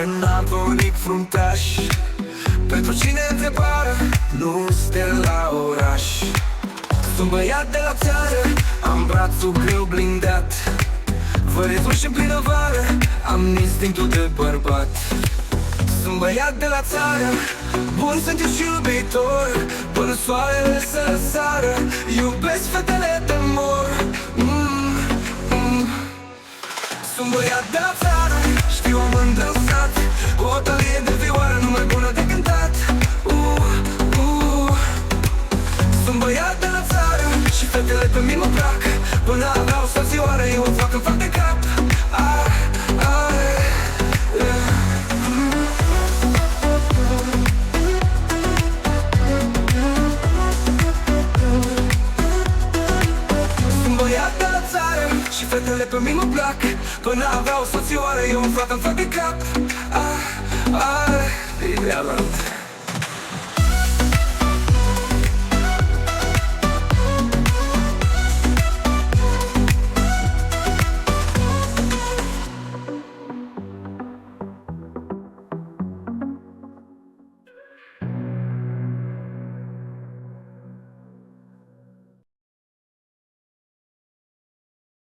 Înapunic fruntaș. Pentru cine întrebară, nu stă la oraș. Sunt băiat de la țară, am brațul greu blindat. Vărețul și-n plină vară, am instinctul de bărbat. Sunt băiat de la țară, bun sunt eu și iubitor. Până soarele să sară, iubesc fetele de mor. Sunt băiat de la țară, știu am îndrăsat o talie de vioară, numai bună de cântat. Sunt băiat de la țară și fetele pe mine mă plac. Până aveau soțioară, eu o fac în fac de cap. Sunt băiat de la țară și fetele pe mine mă plac. Până aveau soțioară, eu o fac în fac de cap.